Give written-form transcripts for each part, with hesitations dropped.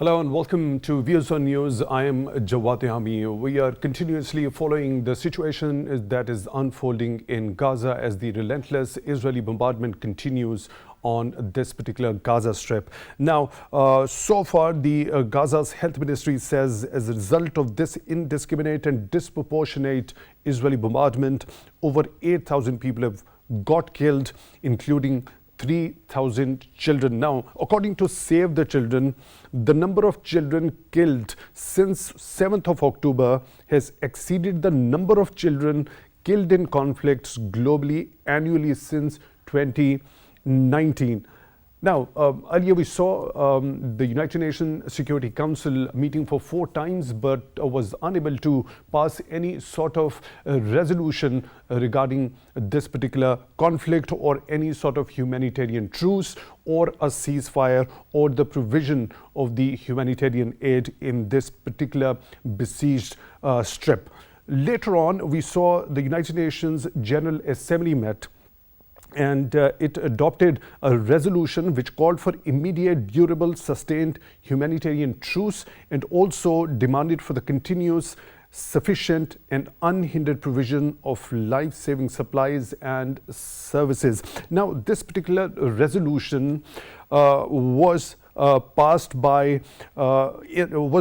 Hello and welcome to Views on News. I am Jawad Tehami. We are continuously following the situation that is unfolding in Gaza as the relentless Israeli bombardment continues on this particular Gaza Strip. Now, so far, the Gaza's health ministry says as a result of this indiscriminate and disproportionate Israeli bombardment, over 8,000 people have got killed, including 3,000 children. Now, according to Save the Children, the number of children killed since 7th of October has exceeded the number of children killed in conflicts globally annually since 2019. Now, earlier we saw the United Nations Security Council meeting for 4 times, but was unable to pass any sort of resolution regarding this particular conflict or any sort of humanitarian truce or a ceasefire or the provision of the humanitarian aid in this particular besieged strip. Later on, we saw the United Nations General Assembly met, and it adopted a resolution which called for immediate, durable, sustained humanitarian truce and also demanded for the continuous, sufficient and unhindered provision of life-saving supplies and services. Now, this particular resolution was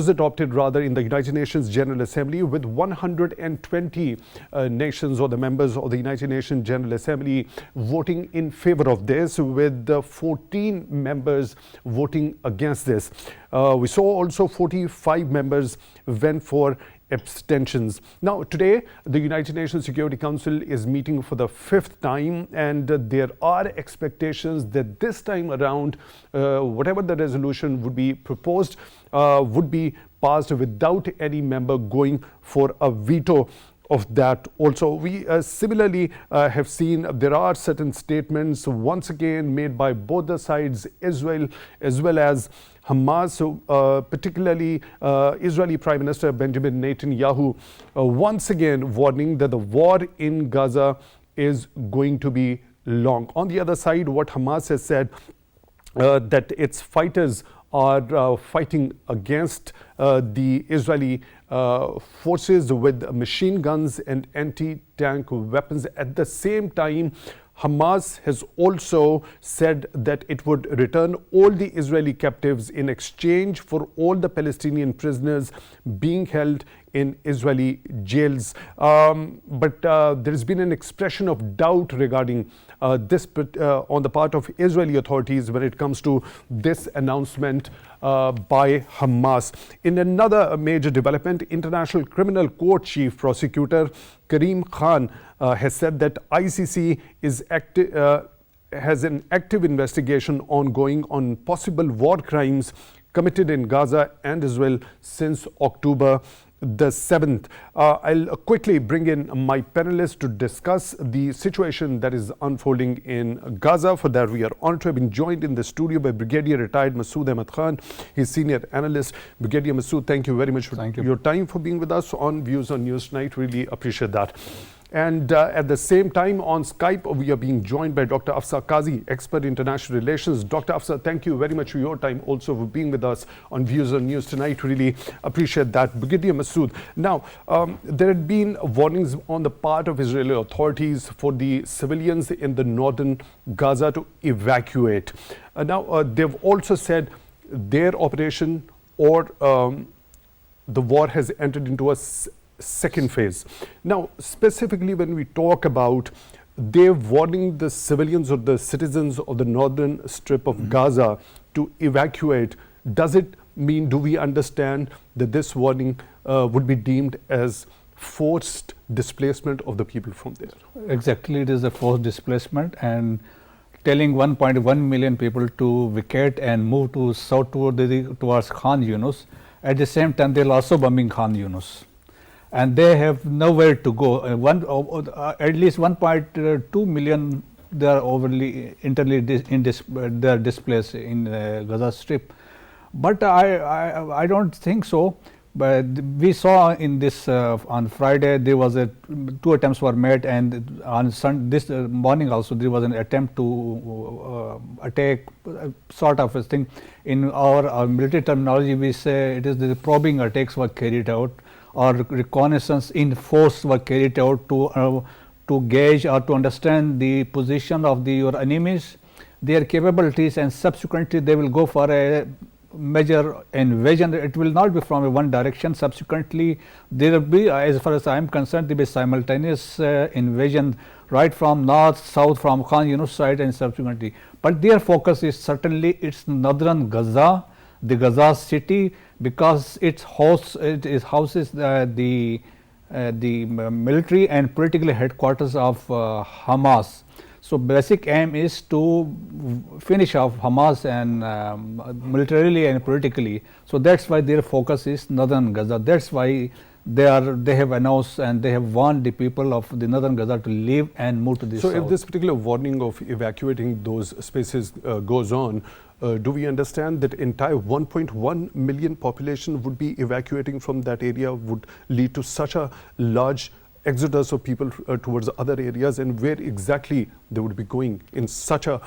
adopted rather in the United Nations General Assembly with 120 nations or the members of the United Nations General Assembly voting in favor of this, with 14 members voting against this. We saw also 45 members went for abstentions. Now, today, the United Nations Security Council is meeting for the 5th time, and there are expectations that this time around, whatever the resolution would be proposed, would be passed without any member going for a veto of that. Also, we similarly have seen there are certain statements once again made by both the sides, Israel as well as Hamas, particularly Israeli Prime Minister Benjamin Netanyahu, once again warning that the war in Gaza is going to be long. On the other side, what Hamas has said, that its fighters are fighting against the Israeli forces with machine guns and anti-tank weapons. At the same time, Hamas has also said that it would return all the Israeli captives in exchange for all the Palestinian prisoners being held in Israeli jails. But there has been an expression of doubt regarding this on the part of Israeli authorities when it comes to this announcement by Hamas. In another major development, International Criminal Court Chief Prosecutor Karim Khan has said that ICC is has an active investigation ongoing on possible war crimes committed in Gaza and Israel since October the 7th. I'll quickly bring in my panelists to discuss the situation that is unfolding in Gaza. For that, we are honored to have been joined in the studio by Brigadier retired Masud Ahmad Khan, his senior analyst. Brigadier Masud, thank you very much for your time for being with us on Views on News tonight. Really appreciate that. And at the same time on Skype, we are being joined by Dr. Afsah Qazi, expert in international relations. Dr. Afsah, thank you very much for your time, also for being with us on Views on News tonight. Really appreciate that. Brigadier Masud, now there had been warnings on the part of Israeli authorities for the civilians in the northern Gaza to evacuate. Now they've also said their operation or the war has entered into a second phase. Now, specifically when we talk about they're warning the civilians or the citizens of the northern strip of Gaza to evacuate, does it mean, do we understand that this warning would be deemed as forced displacement of the people from there? Exactly, it is a forced displacement, and telling 1.1 million people to vacate and move to south towards Khan Yunus. At the same time, they're also bombing Khan Yunus, and they have nowhere to go. At least 1.2 million they are internally they are displaced in Gaza Strip. But I don't think so, But we saw in this on Friday there was two attempts were made, and on this morning also there was an attempt to attack, sort of a thing. In our military terminology, we say it is the probing attacks were carried out, or reconnaissance in force were carried out to gauge or to understand the position of your enemies, their capabilities, and subsequently they will go for a major invasion. It will not be from a one direction. Subsequently, there will be, as far as I am concerned, there will be simultaneous invasion right from north, south, from Khan Yunus side, and subsequently. But their focus is certainly it's northern Gaza, the Gaza city, because it houses the military and political headquarters of Hamas. So, basic aim is to finish off Hamas and militarily and politically. So, that is why their focus is northern Gaza. That is why they have announced and they have warned the people of the northern Gaza to leave and move to the south. So, if this particular warning of evacuating those spaces goes on, do we understand that entire 1.1 million population would be evacuating from that area, would lead to such a large exodus of people towards other areas, and where exactly they would be going in such a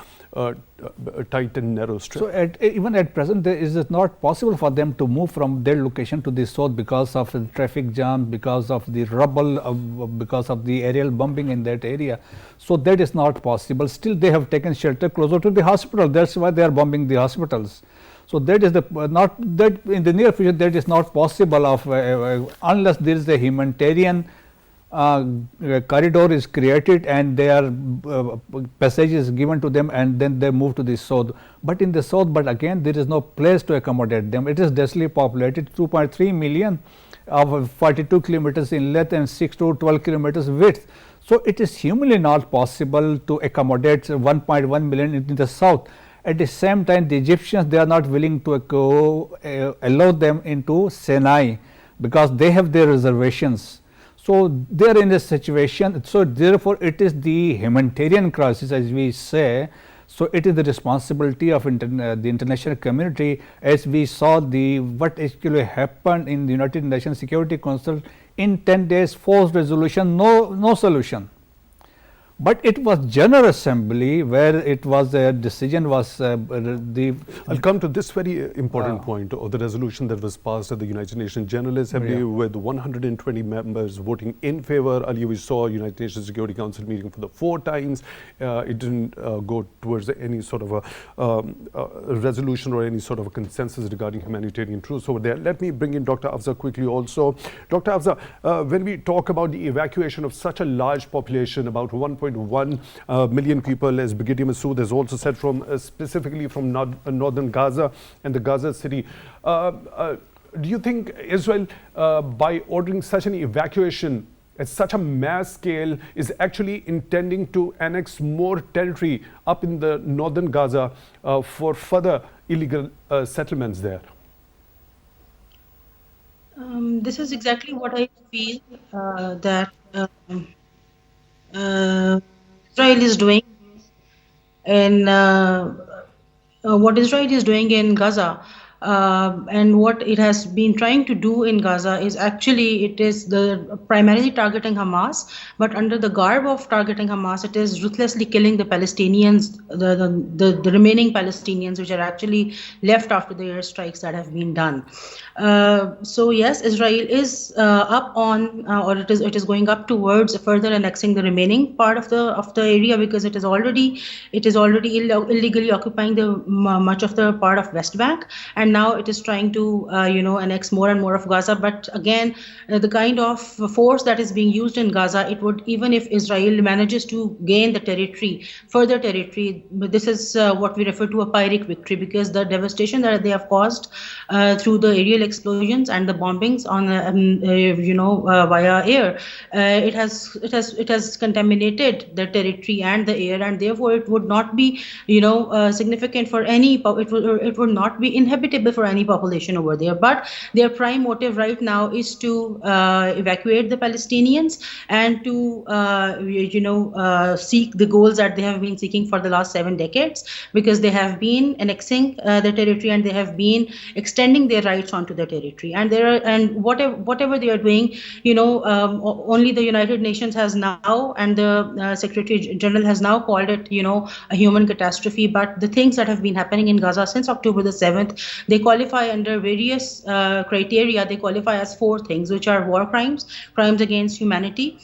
tight and narrow strip? So, even at present, it is not possible for them to move from their location to the south because of the traffic jam, because of the rubble, because of the aerial bombing in that area. So, that is not possible. Still, they have taken shelter closer to the hospital. That is why they are bombing the hospitals. So, that is not that in the near future that is not possible of unless there is a humanitarian corridor is created and their passages given to them, and then they move to the south. But in the south, but again there is no place to accommodate them. It is densely populated, 2.3 million of 42 kilometers in length and 6 to 12 kilometers width. So, it is humanly not possible to accommodate 1.1 million in the south. At the same time, the Egyptians, they are not willing to allow them into Sinai because they have their reservations. So, they are in a situation. So, therefore, it is the humanitarian crisis, as we say. So, it is the responsibility of the international community, as we saw what actually happened in the United Nations Security Council in 10 days, forced resolution, no solution. But it was General Assembly where it was a decision was I'll come to this very important point of the resolution that was passed at the United Nations General Assembly with 120 members voting in favor. Earlier we saw United Nations Security Council meeting for the 4 times. It didn't go towards any sort of a resolution or any sort of a consensus regarding humanitarian truce over there. Let me bring in Dr. Afsah quickly also. Dr. Afsah, when we talk about the evacuation of such a large population, about 1.1 million people, as Brigadier Masud has also said, from specifically from northern Gaza and the Gaza city. Do you think Israel, by ordering such an evacuation at such a mass scale, is actually intending to annex more territory up in the northern Gaza for further illegal settlements there? This is exactly what I feel that Israel is doing, and what Israel is doing in Gaza, and what it has been trying to do in Gaza is actually it is primarily targeting Hamas, but under the garb of targeting Hamas, it is ruthlessly killing the Palestinians, the remaining Palestinians, which are actually left after the airstrikes that have been done. So yes, Israel is up on, or it is going up towards further annexing the remaining part of the area, because it is already illegally occupying the much of the part of West Bank, and now it is trying to annex more and more of Gaza. But again, the kind of force that is being used in Gaza, it would, even if Israel manages to gain the further territory, this is what we refer to a Pyrrhic victory, because the devastation that they have caused through the aerial explosions and the bombings on via air, it has contaminated the territory and the air, and therefore it would not be significant for any, it would not be inhabitable acceptable for any population over there. But their prime motive right now is to evacuate the Palestinians and to seek the goals that they have been seeking for the last 7 decades, because they have been annexing the territory and they have been extending their rights onto the territory. And whatever they are doing, only the United Nations has now, and the Secretary General has now called it, a human catastrophe. But the things that have been happening in Gaza since October the 7th, they qualify under various criteria. They qualify as 4 things, which are war crimes, crimes against humanity,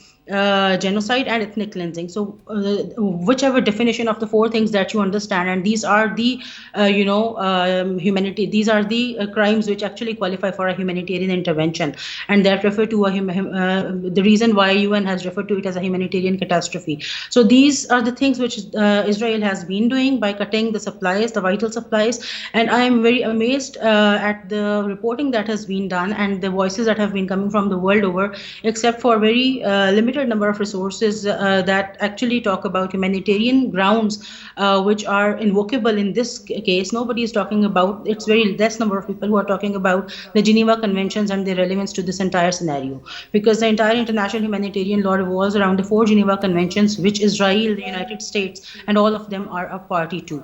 genocide, and ethnic cleansing. So whichever definition of the 4 things that you understand, and these are the humanity, these are the crimes which actually qualify for a humanitarian intervention, and that refer to the reason why UN has referred to it as a humanitarian catastrophe. So these are the things which Israel has been doing by cutting the supplies, the vital supplies. And I am very amazed at the reporting that has been done and the voices that have been coming from the world over, except for very limited number of resources that actually talk about humanitarian grounds which are invocable in this case. Nobody is talking about, it's very less number of people who are talking about the Geneva Conventions and their relevance to this entire scenario, because the entire international humanitarian law revolves around the 4 Geneva Conventions, which Israel, the United States, and all of them are a party to.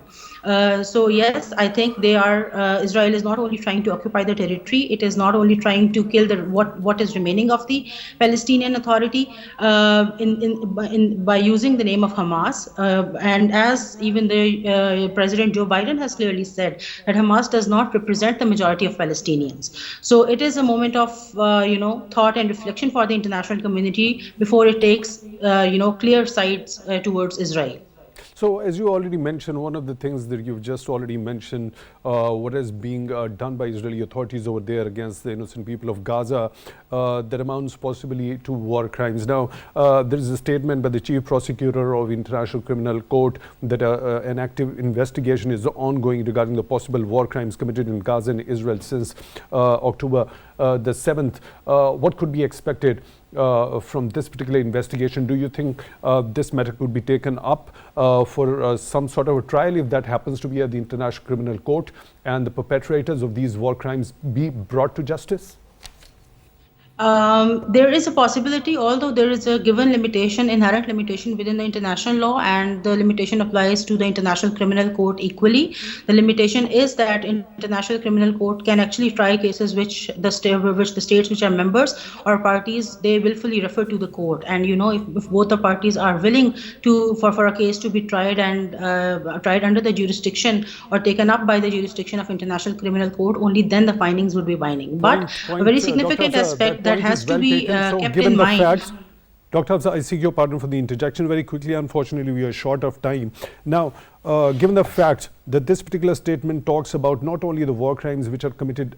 So yes, I think Israel is not only trying to occupy the territory, it is not only trying to kill what is remaining of the Palestinian Authority by using the name of Hamas. And as even the President Joe Biden has clearly said, that Hamas does not represent the majority of Palestinians. So it is a moment of thought and reflection for the international community before it takes clear sides towards Israel. So, as you already mentioned, one of the things that you've just already mentioned, what is being done by Israeli authorities over there against the innocent people of Gaza, that amounts possibly to war crimes. Now, there is a statement by the Chief Prosecutor of International Criminal Court that an active investigation is ongoing regarding the possible war crimes committed in Gaza and Israel since October the 7th. What could be expected from this particular investigation? Do you think this matter could be taken up for some sort of a trial, if that happens to be at the International Criminal Court, and the perpetrators of these war crimes be brought to justice? There is a possibility, although there is a given limitation, inherent limitation within the international law, and the limitation applies to the International Criminal Court equally. The limitation is that International Criminal Court can actually try cases which the states which are members or parties, they willfully refer to the court. And if both the parties are willing to for a case to be tried and tried under the jurisdiction or taken up by the jurisdiction of International Criminal Court, only then the findings would be binding. But a very significant aspect that has to be kept in mind. Dr. Afsah, I seek your pardon for the interjection very quickly. Unfortunately, we are short of time. Now, given the fact that this particular statement talks about not only the war crimes which are committed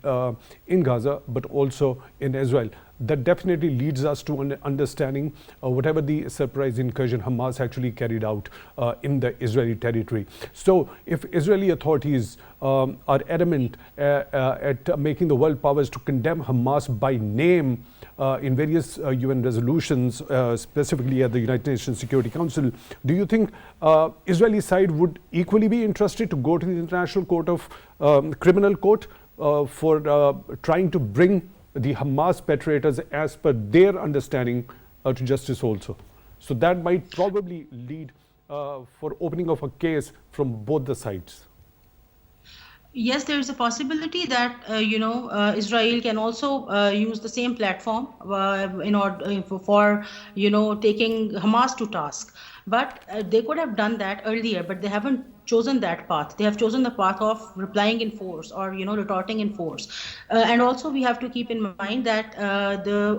in Gaza, but also in Israel, that definitely leads us to an understanding whatever the surprise incursion Hamas actually carried out in the Israeli territory. So if Israeli authorities are adamant at making the world powers to condemn Hamas by name in various UN resolutions, specifically at the United Nations Security Council, do you think Israeli side would equally be interested to go to the International Court of Criminal Court for trying to bring the Hamas perpetrators as per their understanding to justice also? So that might probably lead for opening of a case from both the sides. Yes, there is a possibility that Israel can also use the same platform in order for taking Hamas to task. But they could have done that earlier, but they haven't chosen that path. They have chosen the path of replying in force or retorting in force. And also we have to keep in mind that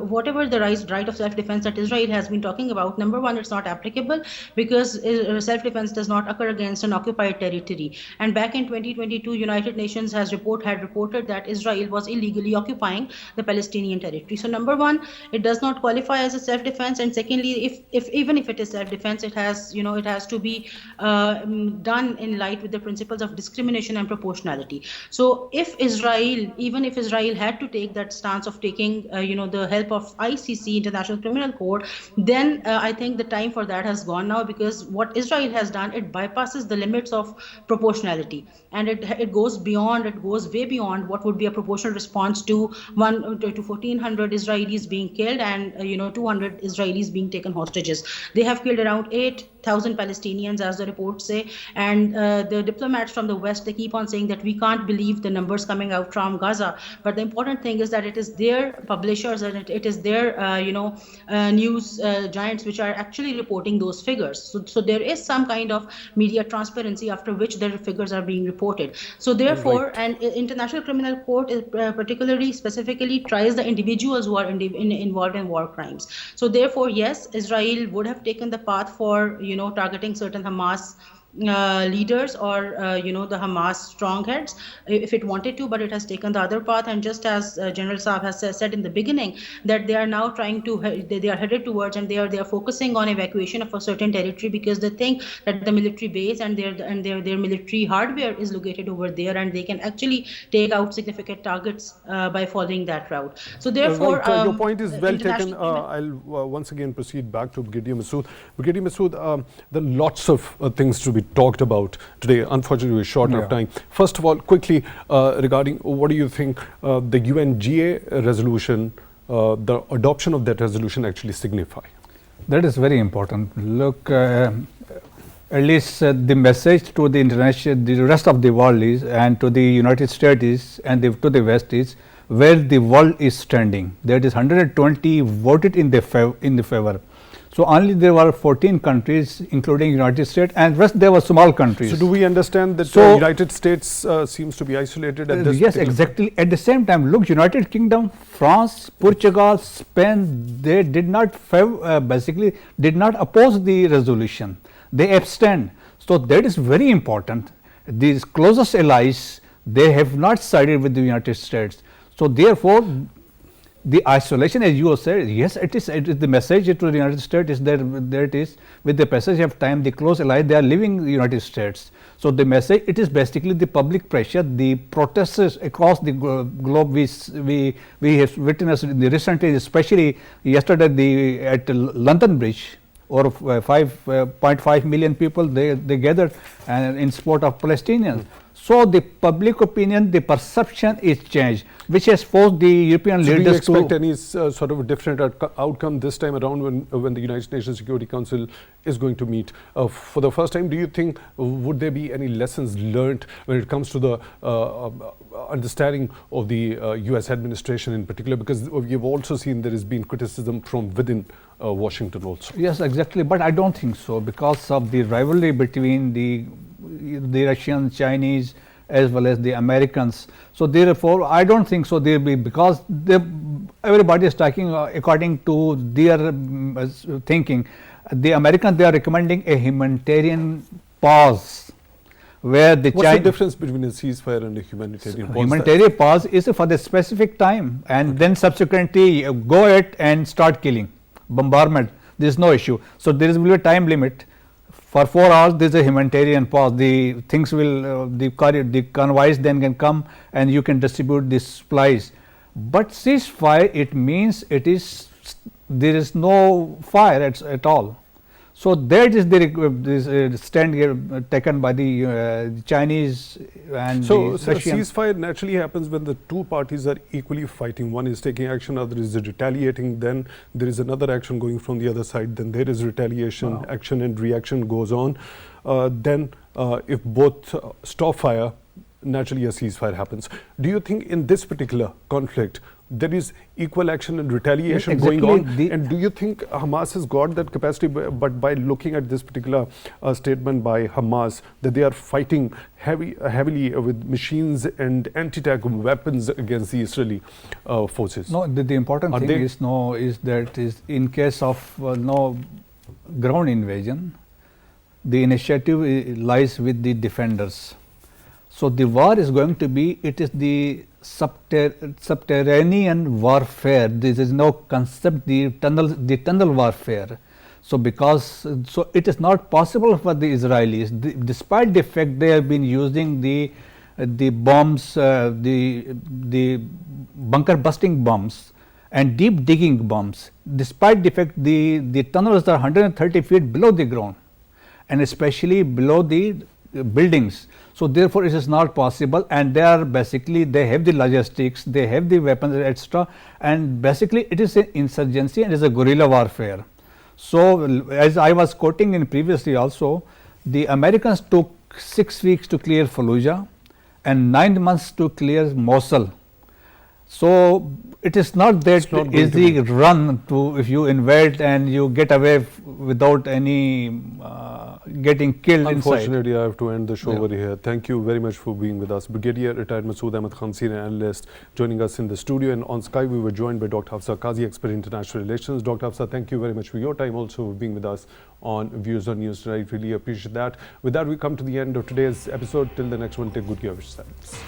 whatever the right of self-defense that Israel has been talking about, number one, it's not applicable because self-defense does not occur against an occupied territory. And back in 2022, United Nations had reported that Israel was illegally occupying the Palestinian territory. So number one, it does not qualify as a self-defense. And secondly, if even if it is self-defense, it has to be done in light with the principles of discrimination and proportionality. So if Israel, even if Israel had to take that stance of taking, the help of ICC, International Criminal Court, then I think the time for that has gone now, because what Israel has done, it bypasses the limits of proportionality, and it goes way beyond what would be a proportional response to 1,400 Israelis being killed and 200 Israelis being taken hostages. They have killed around 8,000 Palestinians, as the reports say, and the diplomats from the West, they keep on saying that we can't believe the numbers coming out from Gaza. But the important thing is that it is their publishers and it is their news giants which are actually reporting those figures. So there is some kind of media transparency after which their figures are being reported. So therefore, Right. and International Criminal Court is particularly specifically tries the individuals who are involved in war crimes. So therefore, yes, Israel would have taken the path for targeting certain Hamas leaders or the Hamas strongheads if it wanted to, but it has taken the other path. And just as General Saab has said in the beginning, that they are now trying to they are headed towards, and they are focusing on evacuation of a certain territory, because they think that the military base and their military hardware is located over there, and they can actually take out significant targets by following that route. So therefore, Right. Your point is well taken. I'll once again proceed back to Brigadier Masud. Brigadier Masud, there are lots of things to be talked about today. Unfortunately, we're short of time. First of all, quickly, regarding what do you think the UNGA resolution, the adoption of that resolution actually signify? That is very important. Look, at least the message to the rest of the world is, and to the United States is, and to the West is, where the world is standing. That is 120 voted in the favor. So only there were 14 countries, including United States, and rest there were small countries. So do we understand that United States seems to be isolated at this? Yes, exactly. At the same time, look, United Kingdom, France, Portugal, Spain, they did not basically did not oppose the resolution. They abstained. So that is very important. These closest allies, they have not sided with the United States. So therefore, the isolation, as you said, yes, it is the message to the United States is that there it is, with the passage of time, the close allies, they are leaving the United States. So the message, it is basically the public pressure, the protests across the globe we have witnessed in the recent days, especially yesterday at London Bridge, or 5.5 million people they gathered in support of Palestinians. So the public opinion, the perception is changed, which has forced the European leaders to. Do you expect any sort of a different outcome this time around when the United Nations Security Council is going to meet for the first time? Do you think would there be any lessons learned when it comes to the understanding of the US administration in particular? Because we've also seen there has been criticism from within Washington also. Yes, exactly, but I don't think so, because of the rivalry between the Russians, Chinese, as well as the Americans. So therefore, I don't think so. There be, because everybody is talking according to their thinking. The Americans, they are recommending a humanitarian pause, where the What's the difference between a ceasefire and a humanitarian pause? Humanitarian pause is for the specific time, and then subsequently go ahead and start killing, bombardment. There is no issue. So there will be a time limit. For 4 hours, there is a humanitarian pause. The things will, the convoys then can come, and you can distribute the supplies. But ceasefire, it means there is no fire at all. So that is the stand taken by the Chinese and the Russians. Ceasefire naturally happens when the two parties are equally fighting. One is taking action, other is retaliating. Then there is another action going from the other side. Then there is retaliation, action and reaction goes on. Then if both stop fire, naturally a ceasefire happens. Do you think in this particular conflict there is equal action and retaliation going on? And do you think Hamas has got that capacity, but by looking at this particular statement by Hamas, that they are fighting heavily with machines and anti-tank weapons against the Israeli forces? No, the important thing is that in case of no ground invasion, the initiative lies with the defenders. So the war is going to be, it is the subterranean warfare. There is no concept, the tunnel warfare. So so it is not possible for the Israelis, despite the fact they have been using the bombs, the bunker busting bombs and deep digging bombs, despite the fact the tunnels are 130 feet below the ground and especially below the buildings. So therefore it is not possible, and they are basically, they have the logistics, they have the weapons, etc., and basically it is an insurgency and it is a guerrilla warfare. So as I was quoting in previously also, the Americans took 6 weeks to clear Fallujah and 9 months to clear Mosul. So it is not that easy run to, if you invade and you get away without any getting killed. Unfortunately, inside. I have to end the show over here. Thank you very much for being with us. Brigadier retired Masud Ahmad, senior analyst, joining us in the studio, and on Skype we were joined by Dr. Afsah, Qazi, expert in international relations. Dr. Afsah, thank you very much for your time, also for being with us on Views on News tonight. Really appreciate that. With that, we come to the end of today's episode. Till the next one, take good care of yourselves.